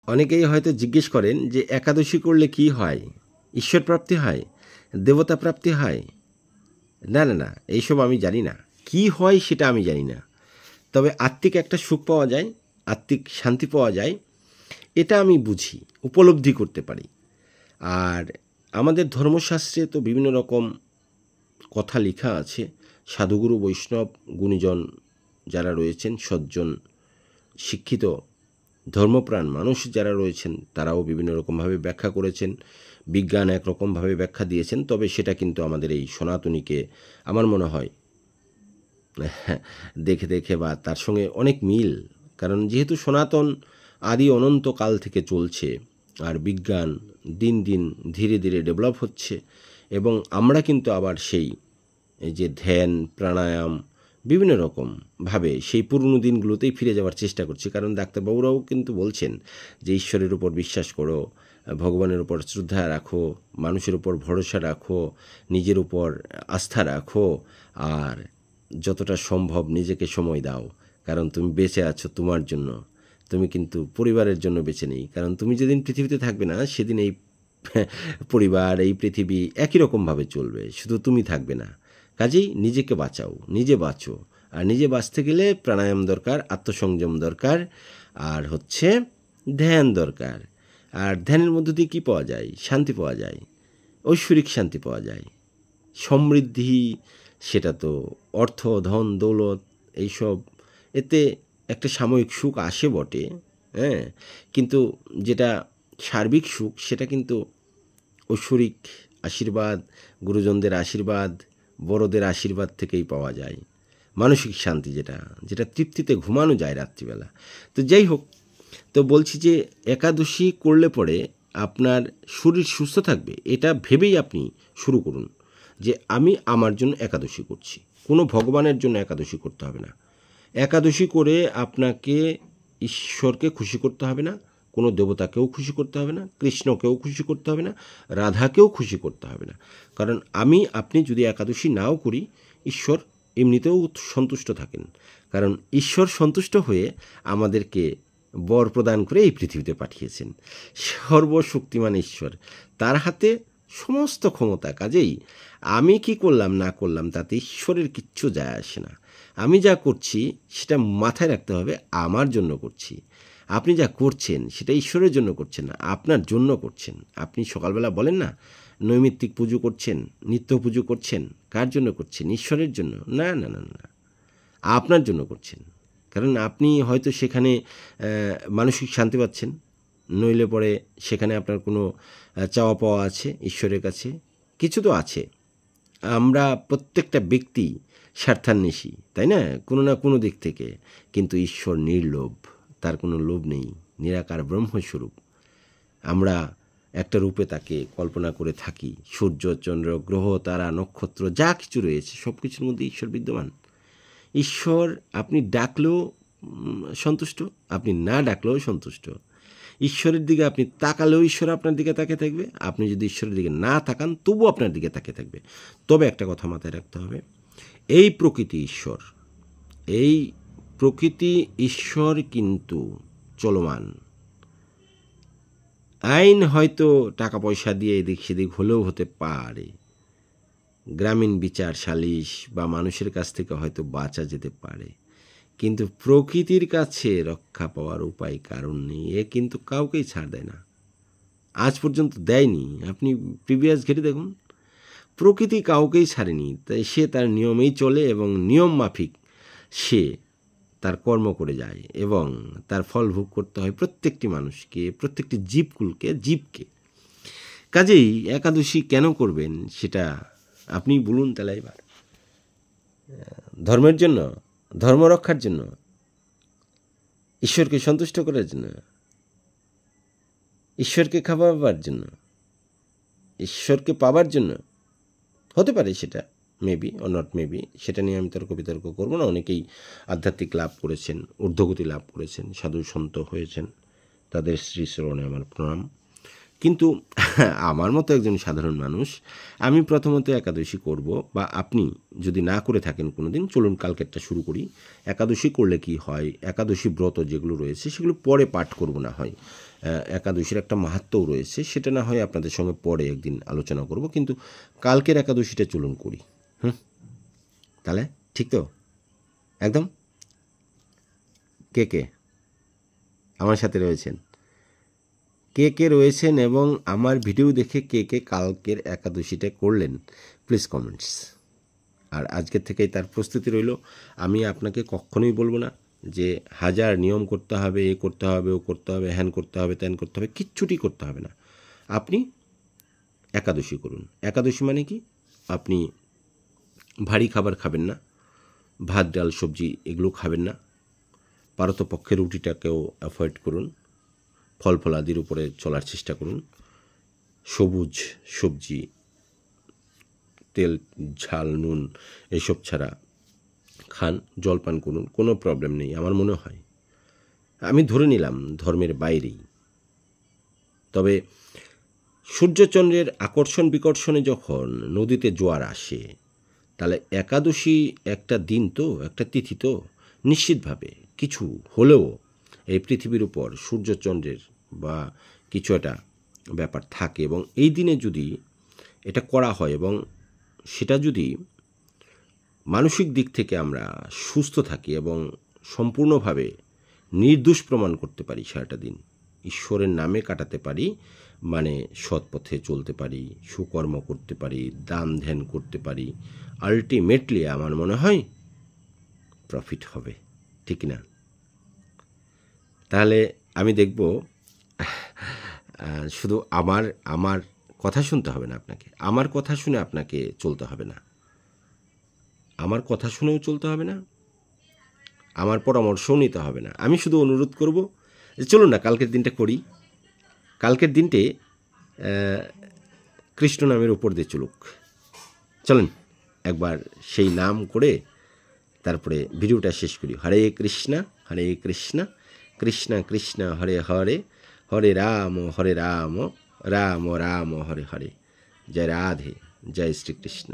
অনেকেই হয়তো জিজ্ঞেস করেন যে একাদশী করলে কি হয়, ঈশ্বর প্রাপ্তি হয়, দেবতা প্রাপ্তি হয়? না না না, এইসব আমি জানি না, কি হয় সেটা আমি জানি না। তবে আত্মিক একটা সুখ পাওয়া যায়, আত্মিক শান্তি পাওয়া যায়, এটা আমি বুঝি, উপলব্ধি করতে পারি। আর আমাদের ধর্মশাস্ত্রে তো বিভিন্ন রকম কথা লেখা আছে। সাধুগুরু বৈষ্ণব গুণীজন যারা রয়েছেন, সজ্জন শিক্ষিত ধর্মপ্রাণ মানুষ যারা রয়েছেন, তারাও বিভিন্ন রকমভাবে ব্যাখ্যা করেছেন। বিজ্ঞান একরকমভাবে ব্যাখ্যা দিয়েছেন, তবে সেটা কিন্তু আমাদের এই সনাতনীকে আমার মনে হয় দেখে দেখে বা তার সঙ্গে অনেক মিল। কারণ যেহেতু সনাতন আদি অনন্তকাল থেকে চলছে, আর বিজ্ঞান দিন দিন ধীরে ধীরে ডেভেলপ হচ্ছে, এবং আমরা কিন্তু আবার সেই এই যে ধ্যান প্রাণায়াম বিভিন্ন রকমভাবে সেই পুরনো দিনগুলোতেই ফিরে যাওয়ার চেষ্টা করছি। কারণ ডাক্তারবাবুরাও কিন্তু বলছেন যে ঈশ্বরের উপর বিশ্বাস করো, ভগবানের উপর শ্রদ্ধা রাখো, মানুষের উপর ভরসা রাখো, নিজের উপর আস্থা রাখো, আর যতটা সম্ভব নিজেকে সময় দাও। কারণ তুমি বেঁচে আছো তোমার জন্য, তুমি কিন্তু পরিবারের জন্য বেঁচে নেই। কারণ তুমি যেদিন পৃথিবীতে থাকবে না, সেদিন এই পরিবার এই পৃথিবী একই রকমভাবে চলবে, শুধু তুমি থাকবে না। কাজেই নিজেকে বাঁচাও, নিজে বাঁচো। আর নিজে বাঁচতে গেলে প্রাণায়াম দরকার, আত্মসংযম দরকার, আর হচ্ছে ধ্যান দরকার। আর ধ্যানের মধ্য দিয়ে কী পাওয়া যায়? শান্তি পাওয়া যায়, ঐশ্বরিক শান্তি পাওয়া যায়, সমৃদ্ধি। সেটা তো অর্থ ধন দৌলত এইসব, এতে একটা সাময়িক সুখ আসে বটে, হ্যাঁ, কিন্তু যেটা সার্বিক সুখ সেটা কিন্তু ঐশ্বরিক আশীর্বাদ, গুরুজনদের আশীর্বাদ, বড়দের আশীর্বাদ থেকেই পাওয়া যায়। মানসিক শান্তি যেটা যেটা তৃপ্তিতে ঘুমানো যায় রাত্রিবেলা। তো যাই হোক, তো বলছি যে একাদশী করলে পরে আপনার শরীর সুস্থ থাকবে, এটা ভেবেই আপনি শুরু করুন যে আমি আমার জন্য একাদশী করছি। কোনো ভগবানের জন্য একাদশী করতে হবে না। একাদশী করে আপনাকে ঈশ্বরকে খুশি করতে হবে না, কোনো দেবতাকেও খুশি করতে হবে না, কৃষ্ণকেও খুশি করতে হবে না, রাধাকেও খুশি করতে হবে না। কারণ আপনি যদি একাদশী নাও করি, ঈশ্বর এমনিতেও সন্তুষ্ট থাকেন। কারণ ঈশ্বর সন্তুষ্ট হয়ে আমাদেরকে বর প্রদান করে এই পৃথিবীতে পাঠিয়েছেন। সর্বশক্তিমান ঈশ্বর, তার হাতে সমস্ত ক্ষমতা। কাজেই আমি কি করলাম না করলাম তাতে ঈশ্বরের কিচ্ছু যায় আসে না। আমি যা করছি সেটা মাথায় রাখতে হবে, আমার জন্য করছি। আপনি যা করছেন সেটা ঈশ্বরের জন্য করছেন না, আপনার জন্য করছেন। আপনি সকালবেলা বলেন না নৈমিত্তিক পুজো করছেন, নিত্য পুজো করছেন, কার জন্য করছেন? ঈশ্বরের জন্য? না না না না, আপনার জন্য করছেন। কারণ আপনি হয়তো সেখানে মানসিক শান্তি পাচ্ছেন, নইলে পরে সেখানে আপনার কোনো চাওয়া পাওয়া আছে ঈশ্বরের কাছে, কিছু তো আছে। আমরা প্রত্যেকটা ব্যক্তি স্বার্থান্বেষী, তাই না, কোনো না কোনো দিক থেকে। কিন্তু ঈশ্বর নির্লোভ, তার কোনো লোভ নেই, নিরাকার ব্রহ্মস্বরূপ। আমরা একটা রূপে তাকে কল্পনা করে থাকি। সূর্য চন্দ্র গ্রহ তারা নক্ষত্র যা কিছু রয়েছে সব কিছুর মধ্যে ঈশ্বর বিদ্যমান। ঈশ্বর আপনি ডাকলেও সন্তুষ্ট, আপনি না ডাকলেও সন্তুষ্ট। ঈশ্বরের দিকে আপনি তাকালেও ঈশ্বর আপনার দিকে তাকিয়ে থাকবে, আপনি যদি ঈশ্বরের দিকে না তাকান তবুও আপনার দিকে তাকিয়ে থাকবে। তবে একটা কথা মাথায় রাখতে হবে, এই প্রকৃতি ঈশ্বর, এই প্রকৃতি ঈশ্বর কিন্তু চলমান। আইন হয়তো টাকা পয়সা দিয়ে এদিক সেদিক হলেও হতে পারে, গ্রামীণ বিচার সালিশ বা মানুষের কাছ থেকে হয়তো বাঁচা যেতে পারে, কিন্তু প্রকৃতির কাছে রক্ষা পাওয়ার উপায় কারণ নেই। এ কিন্তু কাউকেই ছাড় দেয় না, আজ পর্যন্ত দেয়নি। আপনি প্রিভিয়াস ঘেটে দেখুন, প্রকৃতি কাউকেই ছাড়েনি। তাই সে তার নিয়মেই চলে এবং নিয়ম মাফিক সে তার কর্ম করে যায়, এবং তার ফল ভোগ করতে হয় প্রত্যেকটি মানুষকে, প্রত্যেকটি জীবকে। কাজেই একাদশী কেন করবেন সেটা আপনি বলুন তাহলে এবার। ধর্মের জন্য, ধর্ম রক্ষার জন্য, ঈশ্বরকে সন্তুষ্ট করার জন্য, ঈশ্বরকে খাওয়াবার জন্য, ঈশ্বরকে পাবার জন্য হতে পারে। সেটা মেবি অর নট মেবি, সেটা নিয়ে আমি তর্ক বিতর্ক করবো না। অনেকেই আধ্যাত্মিক লাভ করেছেন, ঊর্ধ্বগতি লাভ করেছেন, সাধু সন্ত হয়েছেন, তাদের শ্রীচরণে আমার প্রণাম। কিন্তু আমার মতো একজন সাধারণ মানুষ, আমি প্রথমত একাদশী করব, বা আপনি যদি না করে থাকেন কোনো দিন, চলুন কালকেরটা শুরু করি। একাদশী করলে কি হয়, একাদশী ব্রত যেগুলো রয়েছে সেগুলো পরে পাঠ করব না হয়। একাদশীর একটা মাহাত্ম্যও রয়েছে, সেটা না হয় আপনাদের সঙ্গে পরে একদিন আলোচনা করব, কিন্তু কালকের একাদশীটা চলুন করি। তাহলে ঠিক তো একদম? কে কে আমার সাথে রয়েছেন, কে কে রয়েছেন এবং আমার ভিডিও দেখে কে কে কালকের একাদশীটা করলেন, প্লিজ কমেন্টস। আর আজকের থেকেই তার প্রস্তুতি রইল। আমি আপনাকে কখনোই বলবো না যে হাজার নিয়ম করতে হবে, এ করতে হবে, ও করতে হবে, হ্যান করতে হবে, ত্যান করতে হবে, কিচ্ছুটি করতে হবে না। আপনি একাদশী করুন। একাদশী মানে কি? আপনি ভারী খাবার খাবেন না, ভাত ডাল সবজি এগুলো খাবেন না, পারতপক্ষে রুটিটাকেও অ্যাভয়েড করুন, ফল ফলাদির উপরে চলার চেষ্টা করুন, সবুজ সবজি, তেল ঝাল নুন এসব ছাড়া খান, জলপান করুন, কোনো প্রবলেম নেই আমার মনে হয়। আমি ধরে নিলাম ধর্মের বাইরেই। তবে সূর্যচন্দ্রের আকর্ষণ বিকর্ষণে যখন নদীতে জোয়ার আসে, তাহলে একাদশী একটা দিন তো, একটা তিথি তো, নিশ্চিতভাবে কিছু হলেও এই পৃথিবীর উপর সূর্যচন্দ্রের বা কিছু একটা ব্যাপার থাকে। এবং এই দিনে যদি এটা করা হয় এবং সেটা যদি মানসিক দিক থেকে আমরা সুস্থ থাকি এবং সম্পূর্ণভাবে নির্দোষ প্রমাণ করতে পারি, সারাটা দিন ঈশ্বরের নামে কাটাতে পারি, মানে সৎ পথে চলতে পারি, সুকর্ম করতে পারি, দান ধ্যান করতে পারি, আলটিমেটলি আমার মনে হয় প্রফিট হবে, ঠিক না? তাহলে আমি দেখব শুধু আমার কথা শুনতে হবে না আপনাকে, আমার কথা শুনে আপনাকে চলতে হবে না, আমার কথা শুনেও চলতে হবে না, আমার পরামর্শও নিতে হবে না। আমি শুধু অনুরোধ করব যে চলুন না কালকের দিনটা করি। কালকের দিনটে কৃষ্ণ নামের উপর দিয়ে চলুক। চলেন একবার সেই নাম করে তারপরে ভিডিওটা শেষ করি। হরে কৃষ্ণ কৃষ্ণ কৃষ্ণ হরে হরে, হরে রাম রাম রাম হরে হরে। জয় রাধে, জয় শ্রীকৃষ্ণ।